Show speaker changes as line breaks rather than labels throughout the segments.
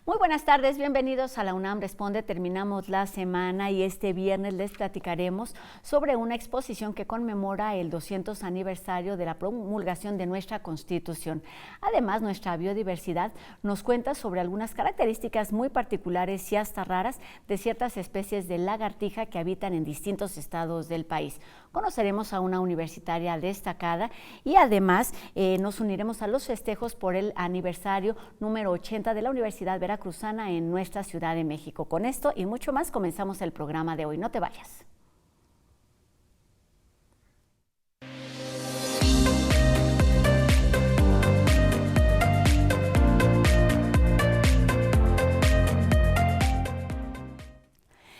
Muy buenas tardes, bienvenidos a la UNAM Responde. Terminamos la semana y este viernes les platicaremos sobre una exposición que conmemora el 200 aniversario de la promulgación de nuestra Constitución. Además, nuestra biodiversidad nos cuenta sobre algunas características muy particulares y hasta raras de ciertas especies de lagartija que habitan en distintos estados del país. Conoceremos a una universitaria destacada y además nos uniremos a los festejos por el aniversario número 80 de la Universidad Veracruzana en nuestra Ciudad de México. Con esto y mucho más comenzamos el programa de hoy. No te vayas.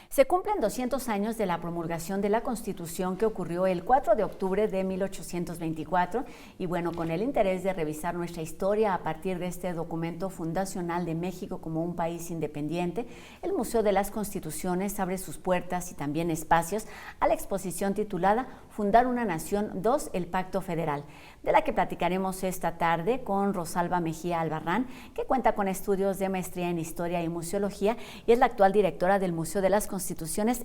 Se cumplen 200 años de la promulgación de la Constitución que ocurrió el 4 de octubre de 1824 y bueno, con el interés de revisar nuestra historia a partir de este documento fundacional de México como un país independiente, el Museo de las Constituciones abre sus puertas y también espacios a la exposición titulada Fundar una Nación 2, el Pacto Federal, de la que platicaremos esta tarde con Rosalba Mejía Albarrán, que cuenta con estudios de maestría en Historia y Museología y es la actual directora del Museo de las Constituciones,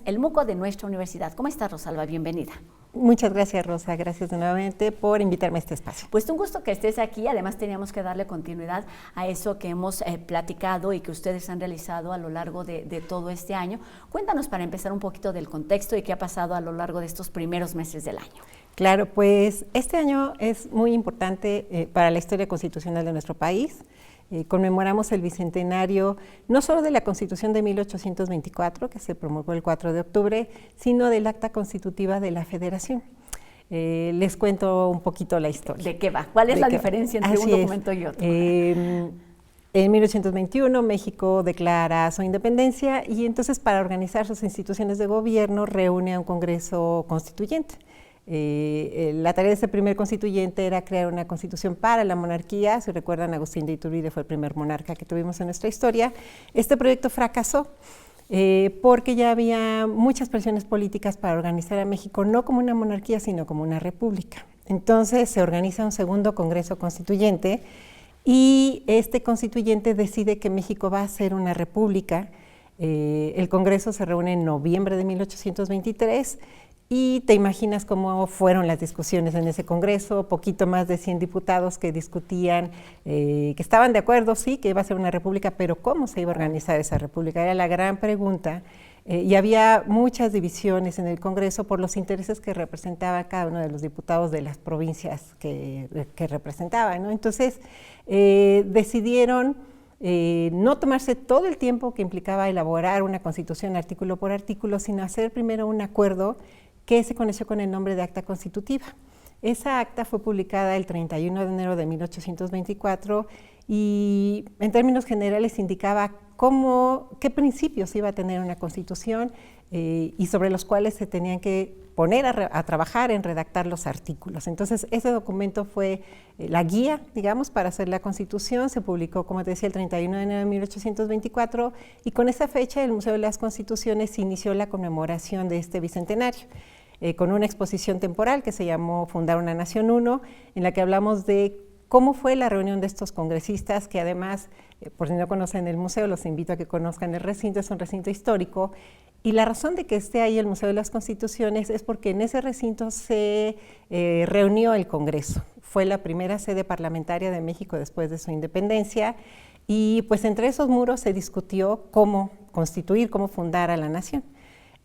el MUCO de nuestra universidad. ¿Cómo estás, Rosalba? Bienvenida.
Muchas gracias, Rosa. Gracias nuevamente por invitarme a este espacio.
Pues un gusto que estés aquí. Además, teníamos que darle continuidad a eso que hemos platicado y que ustedes han realizado a lo largo de todo este año. Cuéntanos para empezar un poquito del contexto y qué ha pasado a lo largo de estos primeros meses del año.
Claro, pues este año es muy importante para la historia constitucional de nuestro país. Conmemoramos el bicentenario no solo de la Constitución de 1824, que se promulgó el 4 de octubre, sino del Acta Constitutiva de la Federación. Les cuento un poquito la historia.
¿De qué va? ¿Cuál es la diferencia entre un documento y otro?
En 1821 México declara su independencia y entonces para organizar sus instituciones de gobierno reúne a un Congreso Constituyente. La tarea de ese primer constituyente era crear una constitución para la monarquía. Si recuerdan, Agustín de Iturbide fue el primer monarca que tuvimos en nuestra historia. Este proyecto fracasó porque ya había muchas presiones políticas para organizar a México no como una monarquía, sino como una república. Entonces se organiza un segundo Congreso Constituyente y este constituyente decide que México va a ser una república. El Congreso se reúne en noviembre de 1823 y te imaginas cómo fueron las discusiones en ese Congreso, poquito más de 100 diputados que discutían, que estaban de acuerdo, sí, que iba a ser una república, pero ¿cómo se iba a organizar esa república? Era la gran pregunta y había muchas divisiones en el Congreso por los intereses que representaba cada uno de los diputados de las provincias que representaban, ¿no? Entonces decidieron no tomarse todo el tiempo que implicaba elaborar una constitución artículo por artículo, sino hacer primero un acuerdo que se conoció con el nombre de Acta Constitutiva. Esa acta fue publicada el 31 de enero de 1824 y en términos generales indicaba qué principios iba a tener una constitución y sobre los cuales se tenían que poner a trabajar en redactar los artículos. Entonces, ese documento fue la guía, digamos, para hacer la Constitución. Se publicó, como te decía, el 31 de enero de 1824 y con esa fecha el Museo de las Constituciones inició la conmemoración de este bicentenario con una exposición temporal que se llamó Fundar una Nación 1, en la que hablamos de cómo fue la reunión de estos congresistas, que además, por si no conocen el museo, los invito a que conozcan el recinto, es un recinto histórico, y la razón de que esté ahí el Museo de las Constituciones es porque en ese recinto se reunió el Congreso. Fue la primera sede parlamentaria de México después de su independencia, y pues entre esos muros se discutió cómo constituir, cómo fundar a la nación.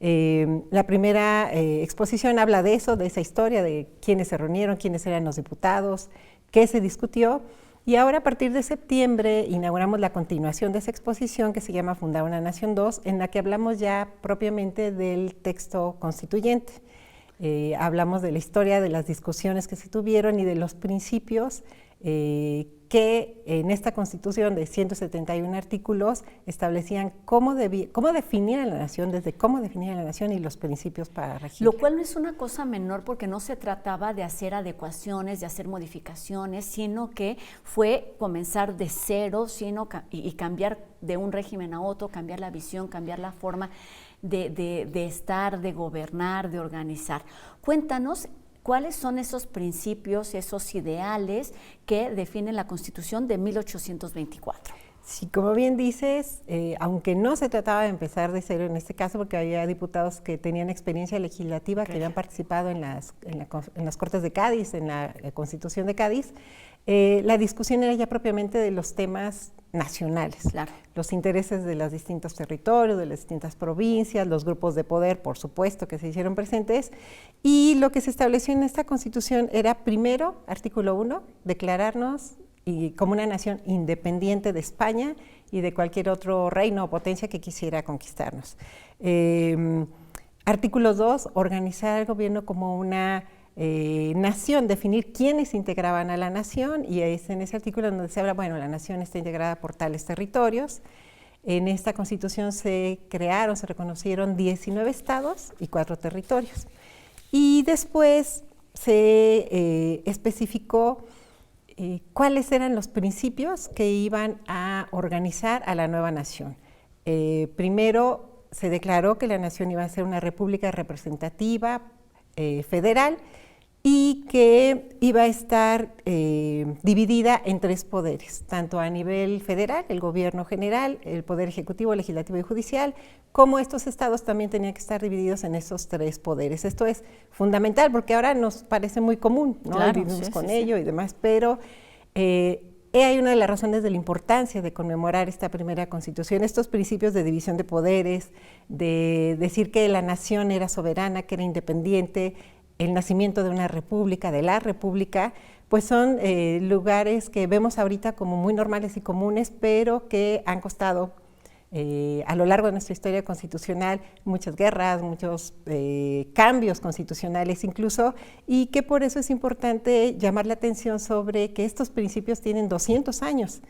La primera exposición habla de eso, de esa historia, de quiénes se reunieron, quiénes eran los diputados, qué se discutió, y ahora a partir de septiembre inauguramos la continuación de esa exposición que se llama Fundar una Nación 2, en la que hablamos ya propiamente del texto constituyente. Hablamos de la historia, de las discusiones que se tuvieron y de los principios que en esta Constitución de 171 artículos establecían cómo definir a la nación, desde cómo definir a la nación y los principios para regir.
Lo cual no es una cosa menor porque no se trataba de hacer adecuaciones, de hacer modificaciones, sino que fue comenzar de cero y cambiar de un régimen a otro, cambiar la visión, cambiar la forma de estar, de gobernar, de organizar. Cuéntanos, ¿cuáles son esos principios, esos ideales que definen la Constitución de 1824?
Sí, como bien dices, aunque no se trataba de empezar de cero en este caso, porque había diputados que tenían experiencia legislativa, que habían participado en las Cortes de Cádiz, en la Constitución de Cádiz, la discusión era ya propiamente de los temas nacionales,
claro,
los intereses de los distintos territorios, de las distintas provincias, los grupos de poder, por supuesto, que se hicieron presentes, y lo que se estableció en esta Constitución era, primero, artículo 1, declararnos y como una nación independiente de España y de cualquier otro reino o potencia que quisiera conquistarnos. Artículo 2, organizar el gobierno como una nación, definir quiénes integraban a la nación, y es en ese artículo donde se habla, bueno, la nación está integrada por tales territorios. En esta Constitución se reconocieron 19 estados y 4 territorios. Y después se especificó cuáles eran los principios que iban a organizar a la nueva nación. Primero se declaró que la nación iba a ser una república representativa federal y que iba a estar dividida en 3 poderes, tanto a nivel federal, el gobierno general, el poder ejecutivo, legislativo y judicial, como estos estados también tenían que estar divididos en esos 3 poderes. Esto es fundamental porque ahora nos parece muy común, ¿no?
Claro,
vivimos con ello y demás, pero hay una de las razones de la importancia de conmemorar esta primera Constitución, estos principios de división de poderes, de decir que la nación era soberana, que era independiente, el nacimiento de una república, de la república, pues son lugares que vemos ahorita como muy normales y comunes, pero que han costado a lo largo de nuestra historia constitucional muchas guerras, muchos cambios constitucionales incluso, y que por eso es importante llamar la atención sobre que estos principios tienen 200 años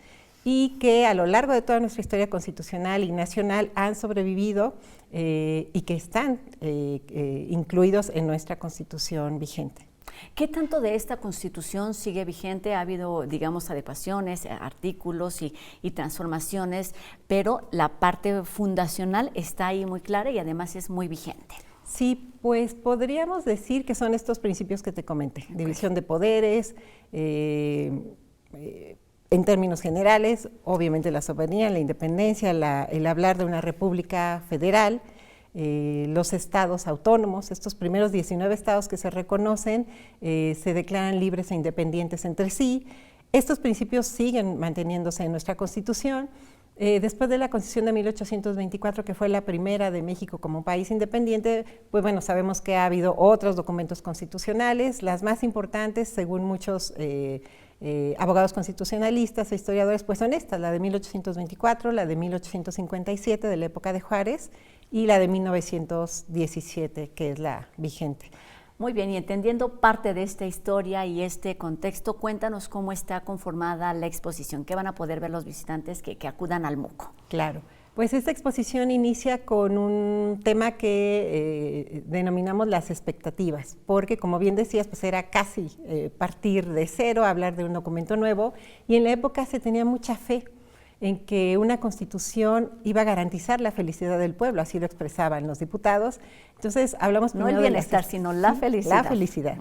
y que a lo largo de toda nuestra historia constitucional y nacional han sobrevivido y que están incluidos en nuestra Constitución vigente.
¿Qué tanto de esta Constitución sigue vigente? Ha habido, digamos, adecuaciones, artículos y transformaciones, pero la parte fundacional está ahí muy clara y además es muy vigente.
Sí, pues podríamos decir que son estos principios que te comenté, división de poderes, en términos generales, obviamente la soberanía, la independencia, el hablar de una república federal, los estados autónomos, estos primeros 19 estados que se reconocen, se declaran libres e independientes entre sí. Estos principios siguen manteniéndose en nuestra Constitución. Después de la Constitución de 1824, que fue la primera de México como país independiente, pues bueno, sabemos que ha habido otros documentos constitucionales, las más importantes, según muchos abogados constitucionalistas e historiadores, pues son estas, la de 1824, la de 1857 de la época de Juárez y la de 1917, que es la vigente.
Muy bien, y entendiendo parte de esta historia y este contexto, cuéntanos cómo está conformada la exposición, qué van a poder ver los visitantes que acudan al MUCO.
Claro, pues esta exposición inicia con un tema que denominamos las expectativas, porque como bien decías, pues era casi partir de cero, hablar de un documento nuevo, y en la época se tenía mucha fe en que una Constitución iba a garantizar la felicidad del pueblo, así lo expresaban los diputados. Entonces hablamos
no el bienestar, sino la felicidad.
La felicidad.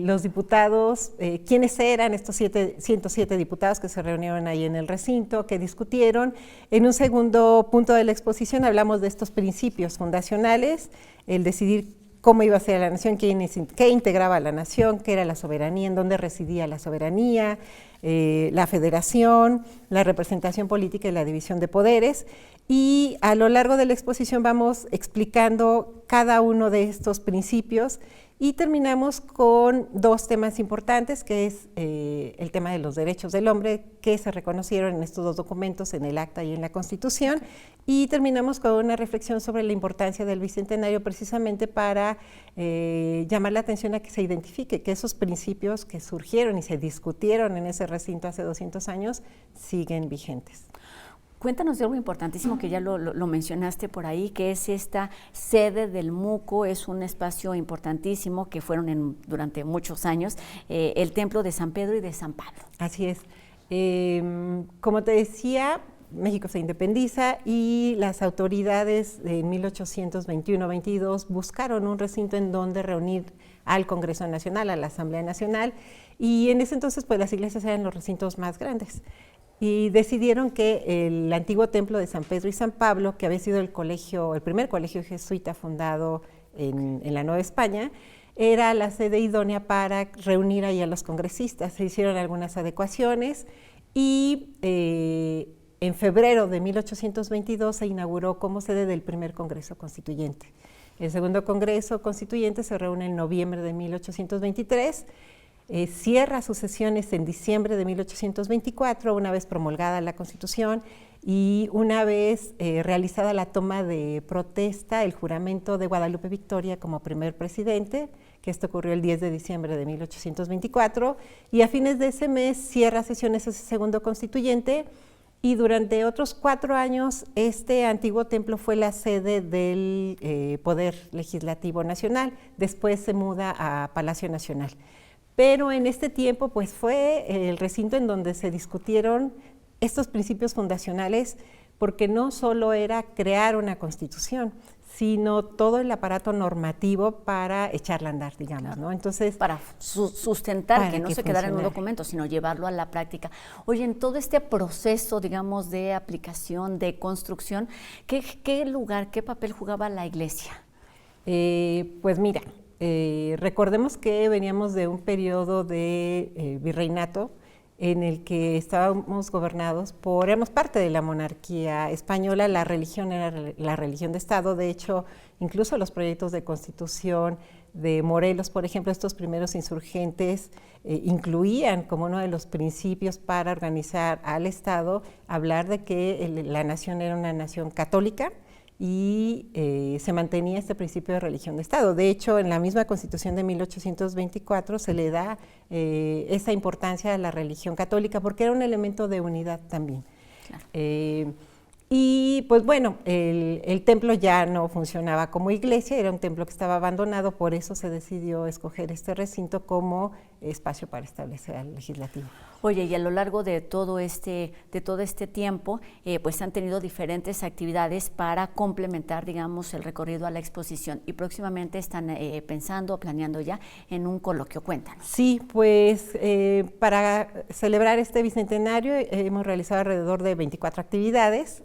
Los diputados, ¿quiénes eran estos 107 diputados que se reunieron ahí en el recinto, que discutieron? En un segundo punto de la exposición hablamos de estos principios fundacionales, el decidir cómo iba a ser la nación, qué integraba la nación, qué era la soberanía, en dónde residía la soberanía, la federación, la representación política y la división de poderes. Y a lo largo de la exposición vamos explicando cada uno de estos principios y terminamos con 2 temas importantes, que es el tema de los derechos del hombre, que se reconocieron en estos 2 documentos, en el Acta y en la Constitución, y terminamos con una reflexión sobre la importancia del Bicentenario, precisamente para llamar la atención a que se identifique que esos principios que surgieron y se discutieron en ese recinto hace 200 años siguen vigentes.
Cuéntanos de algo importantísimo que ya lo mencionaste por ahí, que es esta sede del MUCO, es un espacio importantísimo que fueron durante muchos años, el Templo de San Pedro y de San Pablo.
Así es. Como te decía, México se independiza y las autoridades en 1821-22 buscaron un recinto en donde reunir al Congreso Nacional, a la Asamblea Nacional, y en ese entonces pues las iglesias eran los recintos más grandes. y decidieron que el antiguo templo de San Pedro y San Pablo, que había sido el primer colegio jesuita fundado en la Nueva España, era la sede idónea para reunir ahí a los congresistas. Se hicieron algunas adecuaciones y en febrero de 1822 se inauguró como sede del primer Congreso Constituyente. El segundo Congreso Constituyente se reúne en noviembre de 1823, cierra sus sesiones en diciembre de 1824, una vez promulgada la Constitución y una vez realizada la toma de protesta, el juramento de Guadalupe Victoria como primer presidente, que esto ocurrió el 10 de diciembre de 1824, y a fines de ese mes cierra sesiones ese segundo constituyente, y durante otros 4 años este antiguo templo fue la sede del Poder Legislativo Nacional. Después se muda a Palacio Nacional. Pero en este tiempo pues fue el recinto en donde se discutieron estos principios fundacionales, porque no solo era crear una constitución, sino todo el aparato normativo para echarla a andar, digamos, ¿no? Entonces,
para sustentar, que no se quedara en un documento, sino llevarlo a la práctica. Oye, en todo este proceso, digamos, de aplicación, de construcción, ¿qué lugar, qué papel jugaba la Iglesia?
Pues mira, recordemos que veníamos de un periodo de virreinato en el que estábamos gobernados éramos parte de la monarquía española, la religión era la religión de Estado. De hecho, incluso los proyectos de constitución de Morelos, por ejemplo, estos primeros insurgentes incluían como uno de los principios para organizar al Estado, hablar de que la nación era una nación católica, y se mantenía este principio de religión de Estado. De hecho, en la misma Constitución de 1824 se le da esa importancia a la religión católica porque era un elemento de unidad también. Claro. Y pues bueno, el templo ya no funcionaba como iglesia, era un templo que estaba abandonado, por eso se decidió escoger este recinto como espacio para establecer al legislativo.
Oye, y a lo largo de todo este tiempo, pues han tenido diferentes actividades para complementar, digamos, el recorrido a la exposición, y próximamente están pensando, planeando ya en un coloquio. Cuéntanos.
Sí, pues para celebrar este bicentenario hemos realizado alrededor de 24 actividades.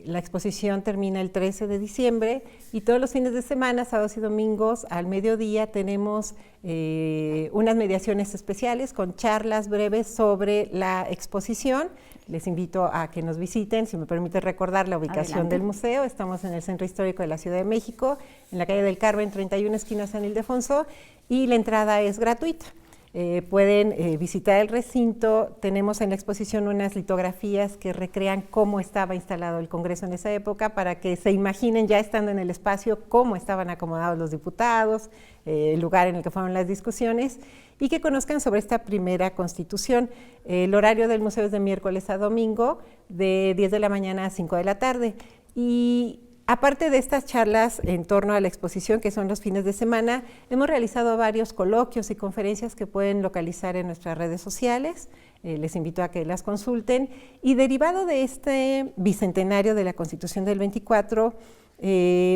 La exposición termina el 13 de diciembre y todos los fines de semana, sábados y domingos, al mediodía tenemos unas mediaciones especiales con charlas breves sobre la exposición. Les invito a que nos visiten. Si me permite recordar la ubicación del museo, estamos en el Centro Histórico de la Ciudad de México, en la calle del Carmen, 31 esquina San Ildefonso, y la entrada es gratuita. Pueden visitar el recinto. Tenemos en la exposición unas litografías que recrean cómo estaba instalado el Congreso en esa época, para que se imaginen, ya estando en el espacio, cómo estaban acomodados los diputados, el lugar en el que fueron las discusiones, y que conozcan sobre esta primera Constitución. El horario del museo es de miércoles a domingo, de 10 de la mañana a 5 de la tarde. Y aparte de estas charlas en torno a la exposición, que son los fines de semana, hemos realizado varios coloquios y conferencias que pueden localizar en nuestras redes sociales. Les invito a que las consulten. Y derivado de este bicentenario de la Constitución del 24,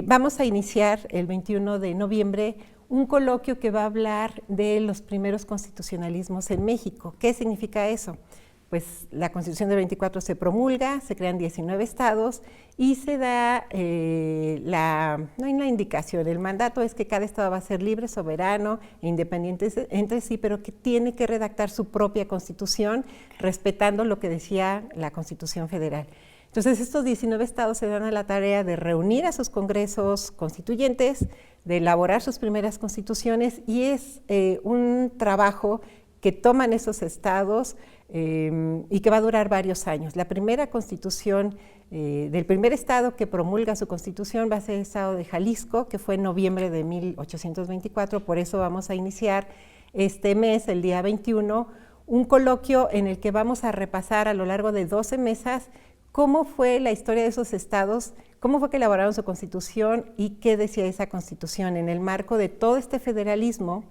vamos a iniciar el 21 de noviembre un coloquio que va a hablar de los primeros constitucionalismos en México. ¿Qué significa eso? Pues la Constitución del 24 se promulga, se crean 19 estados y se da no hay una indicación, el mandato es que cada estado va a ser libre, soberano e independiente entre sí, pero que tiene que redactar su propia constitución respetando lo que decía la Constitución Federal. Entonces estos 19 estados se dan a la tarea de reunir a sus congresos constituyentes, de elaborar sus primeras constituciones, y es un trabajo que toman esos estados y que va a durar varios años. La primera constitución del primer estado que promulga su constitución va a ser el estado de Jalisco, que fue en noviembre de 1824, por eso vamos a iniciar este mes, el día 21, un coloquio en el que vamos a repasar a lo largo de 12 mesas cómo fue la historia de esos estados, cómo fue que elaboraron su constitución y qué decía esa constitución en el marco de todo este federalismo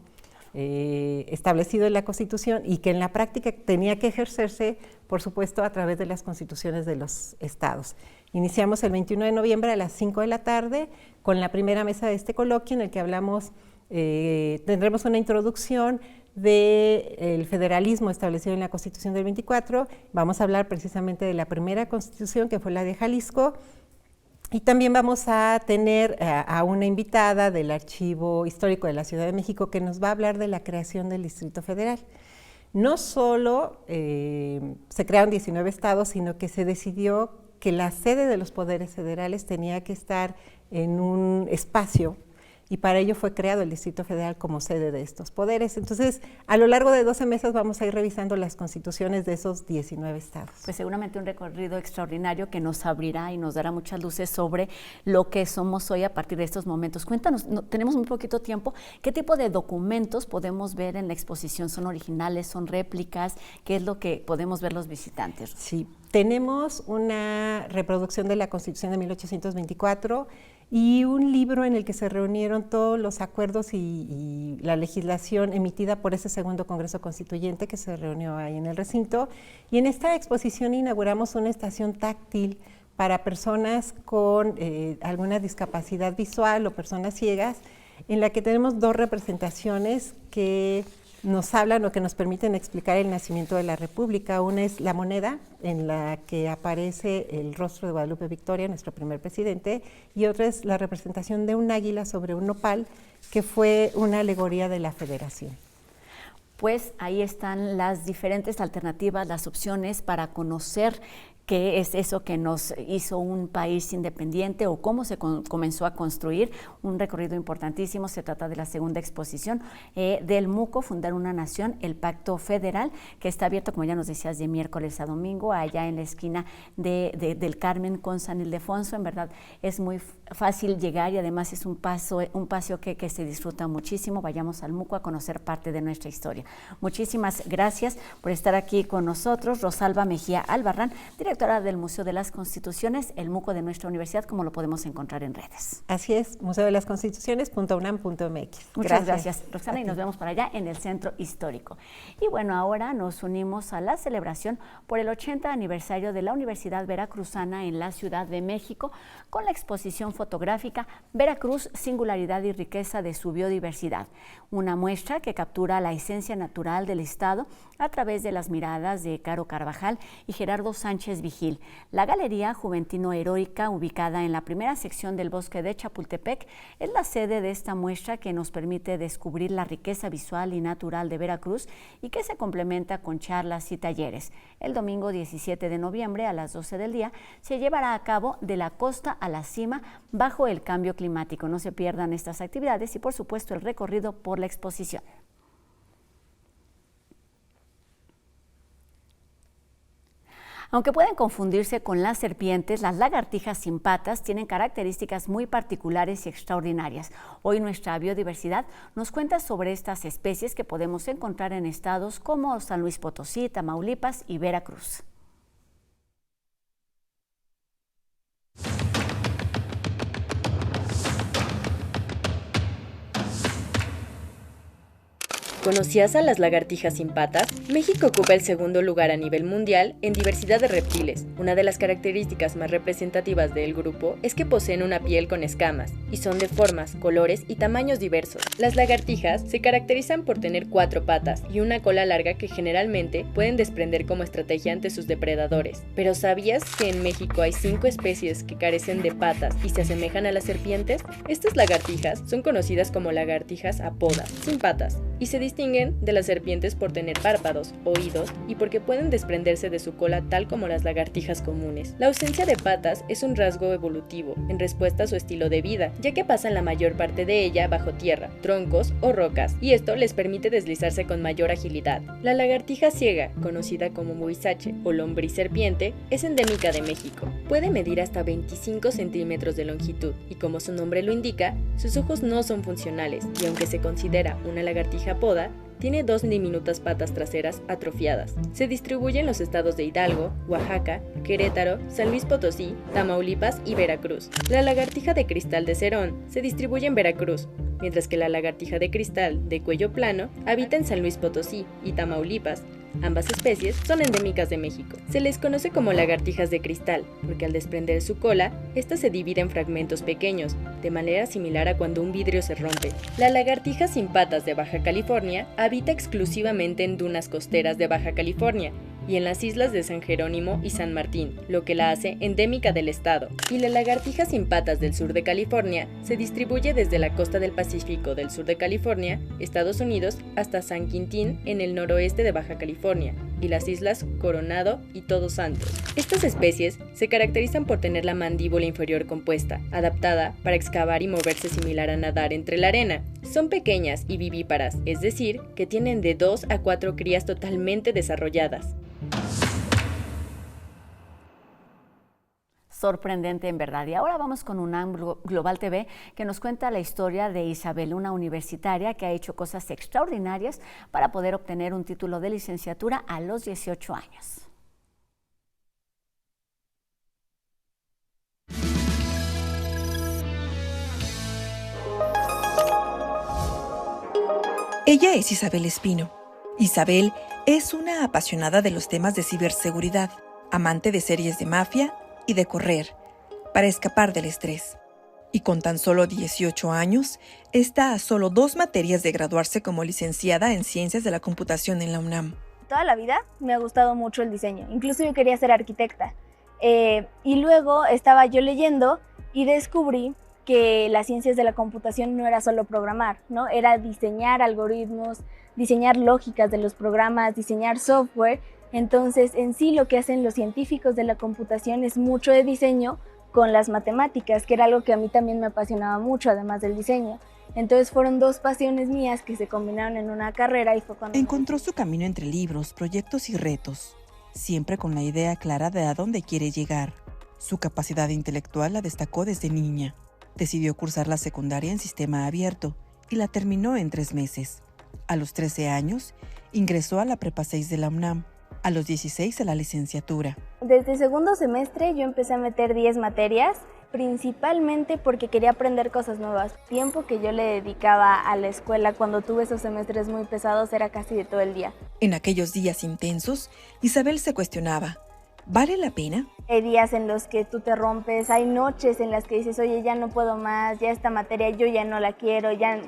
establecido en la Constitución y que en la práctica tenía que ejercerse, por supuesto, a través de las constituciones de los estados. Iniciamos el 21 de noviembre a las 5 de la tarde con la primera mesa de este coloquio en el que hablamos Tendremos una introducción del federalismo establecido en la Constitución del 24. Vamos a hablar precisamente de la primera Constitución, que fue la de Jalisco, y también vamos a tener a una invitada del Archivo Histórico de la Ciudad de México que nos va a hablar de la creación del Distrito Federal. No solo se crearon 19 estados, sino que se decidió que la sede de los poderes federales tenía que estar en un espacio, y para ello fue creado el Distrito Federal como sede de estos poderes. Entonces, a lo largo de 12 meses vamos a ir revisando las constituciones de esos 19 estados.
Pues seguramente un recorrido extraordinario que nos abrirá y nos dará muchas luces sobre lo que somos hoy a partir de estos momentos. Cuéntanos, tenemos muy poquito tiempo, ¿qué tipo de documentos podemos ver en la exposición? ¿Son originales, son réplicas? ¿Qué es lo que podemos ver los visitantes?
Sí, tenemos una reproducción de la Constitución de 1824, y un libro en el que se reunieron todos los acuerdos y la legislación emitida por ese segundo Congreso Constituyente que se reunió ahí en el recinto. Y en esta exposición inauguramos una estación táctil para personas con alguna discapacidad visual o personas ciegas, en la que tenemos 2 representaciones que nos hablan o que nos permiten explicar el nacimiento de la República. Una es la moneda, en la que aparece el rostro de Guadalupe Victoria, nuestro primer presidente, y otra es la representación de un águila sobre un nopal, que fue una alegoría de la Federación.
Pues ahí están las diferentes alternativas, las opciones para conocer qué es eso que nos hizo un país independiente o cómo se comenzó a construir. Un recorrido importantísimo. Se trata de la segunda exposición del MUCO, Fundar una Nación, el Pacto Federal, que está abierto, como ya nos decías, de miércoles a domingo, allá en la esquina del Carmen con San Ildefonso. En verdad es muy fácil llegar y además es un paseo que se disfruta muchísimo. Vayamos al MUCO a conocer parte de nuestra historia. Muchísimas gracias por estar aquí con nosotros. Rosalba Mejía Albarrán, directora del Museo de las Constituciones, el MUCO de nuestra universidad, como lo podemos encontrar en redes.
Así es, museodelasconstituciones.unam.mx.
Muchas gracias, Roxana, y nos vemos por allá en el Centro Histórico. Y bueno, ahora nos unimos a la celebración por el 80 aniversario de la Universidad Veracruzana en la Ciudad de México, con la exposición fotográfica Veracruz, singularidad y riqueza de su biodiversidad, una muestra que captura la esencia natural del estado a través de las miradas de Caro Carvajal y Gerardo Sánchez Vigil. La Galería Juventino Heroica, ubicada en la primera sección del Bosque de Chapultepec, es la sede de esta muestra que nos permite descubrir la riqueza visual y natural de Veracruz y que se complementa con charlas y talleres. El domingo 17 de noviembre a las 12 del día se llevará a cabo De la Costa a la Cima bajo el cambio climático. No se pierdan estas actividades y, por supuesto, el recorrido por la exposición. Aunque pueden confundirse con las serpientes, las lagartijas sin patas tienen características muy particulares y extraordinarias. Hoy nuestra biodiversidad nos cuenta sobre estas especies que podemos encontrar en estados como San Luis Potosí, Tamaulipas y Veracruz.
¿Conocías a las lagartijas sin patas? México ocupa el segundo lugar a nivel mundial en diversidad de reptiles. Una de las características más representativas del grupo es que poseen una piel con escamas y son de formas, colores y tamaños diversos. Las lagartijas se caracterizan por tener 4 patas y una cola larga que generalmente pueden desprender como estrategia ante sus depredadores. ¿Pero sabías que en México hay 5 especies que carecen de patas y se asemejan a las serpientes? Estas lagartijas son conocidas como lagartijas apodas, sin patas, y se distinguen de las serpientes por tener párpados, oídos y porque pueden desprenderse de su cola tal como las lagartijas comunes. La ausencia de patas es un rasgo evolutivo en respuesta a su estilo de vida, ya que pasan la mayor parte de ella bajo tierra, troncos o rocas, y esto les permite deslizarse con mayor agilidad. La lagartija ciega, conocida como huizache o lombriz serpiente, es endémica de México. Puede medir hasta 25 centímetros de longitud y, como su nombre lo indica, sus ojos no son funcionales, y aunque se considera una lagartija poda, tiene 2 diminutas patas traseras atrofiadas. Se distribuye en los estados de Hidalgo, Oaxaca, Querétaro, San Luis Potosí, Tamaulipas y Veracruz. La lagartija de cristal de Cerón se distribuye en Veracruz, mientras que la lagartija de cristal de cuello plano habita en San Luis Potosí y Tamaulipas, Ambas especies son endémicas de México. Se les conoce como lagartijas de cristal, porque al desprender su cola, esta se divide en fragmentos pequeños, de manera similar a cuando un vidrio se rompe. La lagartija sin patas de Baja California habita exclusivamente en dunas costeras de Baja California y en las islas de San Jerónimo y San Martín, lo que la hace endémica del estado. Y la lagartija sin patas del sur de California se distribuye desde la costa del Pacífico del sur de California, Estados Unidos, hasta San Quintín en el noroeste de Baja California, y las islas Coronado y Todos Santos. Estas especies se caracterizan por tener la mandíbula inferior compuesta, adaptada para excavar y moverse similar a nadar entre la arena. Son pequeñas y vivíparas, es decir, que tienen de 2 a 4 crías totalmente desarrolladas.
Sorprendente en verdad. Y ahora vamos con UNAM Global TV, que nos cuenta la historia de Isabel, una universitaria que ha hecho cosas extraordinarias para poder obtener un título de licenciatura a los 18 años.
Ella es Isabel Espino. Isabel es una apasionada de los temas de ciberseguridad, amante de series de mafia y de correr, para escapar del estrés. Y con tan solo 18 años, está a solo 2 materias de graduarse como licenciada en Ciencias de la Computación en la UNAM.
Toda la vida me ha gustado mucho el diseño, incluso yo quería ser arquitecta. Y luego estaba yo leyendo y descubrí que las ciencias de la computación no era solo programar, ¿no? Era diseñar algoritmos, diseñar lógicas de los programas, diseñar software. Entonces, en sí lo que hacen los científicos de la computación es mucho de diseño con las matemáticas, que era algo que a mí también me apasionaba mucho, además del diseño. Entonces fueron 2 pasiones mías que se combinaron en una carrera y fue cuando...
Encontró su camino entre libros, proyectos y retos, siempre con la idea clara de a dónde quiere llegar. Su capacidad intelectual la destacó desde niña. Decidió cursar la secundaria en sistema abierto y la terminó en 3 meses. A los 13 años, ingresó a la Prepa 6 de la UNAM. A los 16 a la licenciatura.
Desde segundo semestre yo empecé a meter 10 materias, principalmente porque quería aprender cosas nuevas. El tiempo que yo le dedicaba a la escuela cuando tuve esos semestres muy pesados era casi de todo el día.
En aquellos días intensos, Isabel se cuestionaba, ¿vale la pena?
Hay días en los que tú te rompes, hay noches en las que dices, oye, ya no puedo más, ya esta materia yo ya no la quiero, ya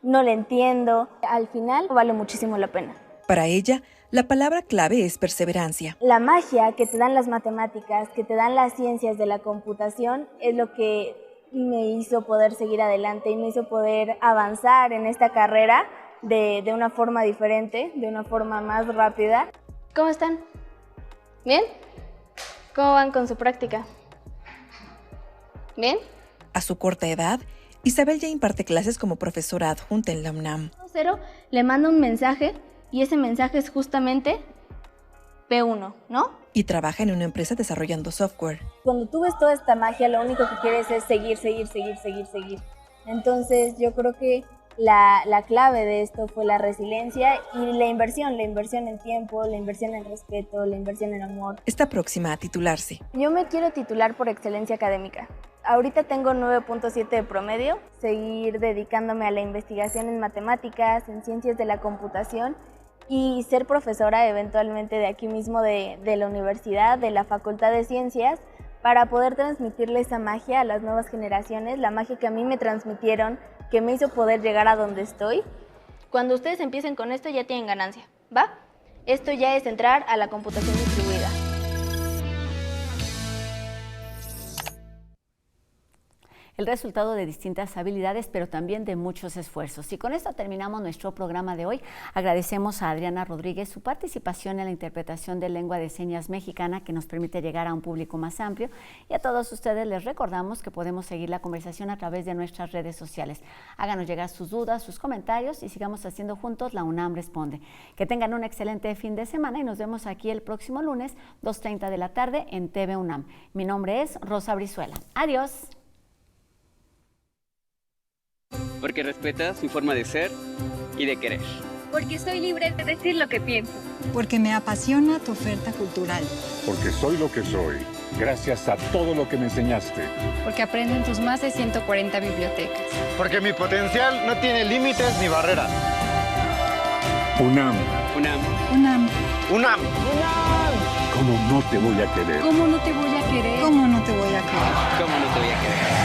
no la entiendo. Al final vale muchísimo la pena.
Para ella, la palabra clave es perseverancia.
La magia que te dan las matemáticas, que te dan las ciencias de la computación, es lo que me hizo poder seguir adelante y me hizo poder avanzar en esta carrera de una forma diferente, de una forma más rápida. ¿Cómo están? ¿Bien? ¿Cómo van con su práctica? ¿Bien?
A su corta edad, Isabel ya imparte clases como profesora adjunta en la UNAM.
Le manda un mensaje y ese mensaje es justamente P1, ¿no?
Y trabaja en una empresa desarrollando software.
Cuando tú ves toda esta magia, lo único que quieres es seguir. Entonces yo creo que la clave de esto fue la resiliencia y la inversión en tiempo, la inversión en respeto, la inversión en amor.
Está próxima a titularse.
Yo me quiero titular por excelencia académica. Ahorita tengo 9.7 de promedio, seguir dedicándome a la investigación en matemáticas, en ciencias de la computación y ser profesora eventualmente de aquí mismo de la universidad, de la Facultad de Ciencias, para poder transmitirle esa magia a las nuevas generaciones, la magia que a mí me transmitieron, que me hizo poder llegar a donde estoy. Cuando ustedes empiecen con esto ya tienen ganancia, ¿va? Esto ya es entrar a la computación distribuida.
El resultado de distintas habilidades, pero también de muchos esfuerzos. Y con esto terminamos nuestro programa de hoy. Agradecemos a Adriana Rodríguez su participación en la interpretación de lengua de señas mexicana, que nos permite llegar a un público más amplio. Y a todos ustedes les recordamos que podemos seguir la conversación a través de nuestras redes sociales. Háganos llegar sus dudas, sus comentarios y sigamos haciendo juntos la UNAM Responde. Que tengan un excelente fin de semana y nos vemos aquí el próximo lunes, 2:30 de la tarde en TV UNAM. Mi nombre es Rosa Brizuela. Adiós.
Porque respetas mi forma de ser y de querer.
Porque soy libre de decir lo que pienso.
Porque me apasiona tu oferta cultural.
Porque soy lo que soy, gracias a todo lo que me enseñaste.
Porque aprendo en tus más de 140 bibliotecas.
Porque mi potencial no tiene límites ni barreras.
UNAM.
UNAM.
UNAM.
UNAM.
¿Cómo no te voy a querer?
¿Cómo no te voy a querer?
¿Cómo no te voy a querer?
¿Cómo no te voy a querer?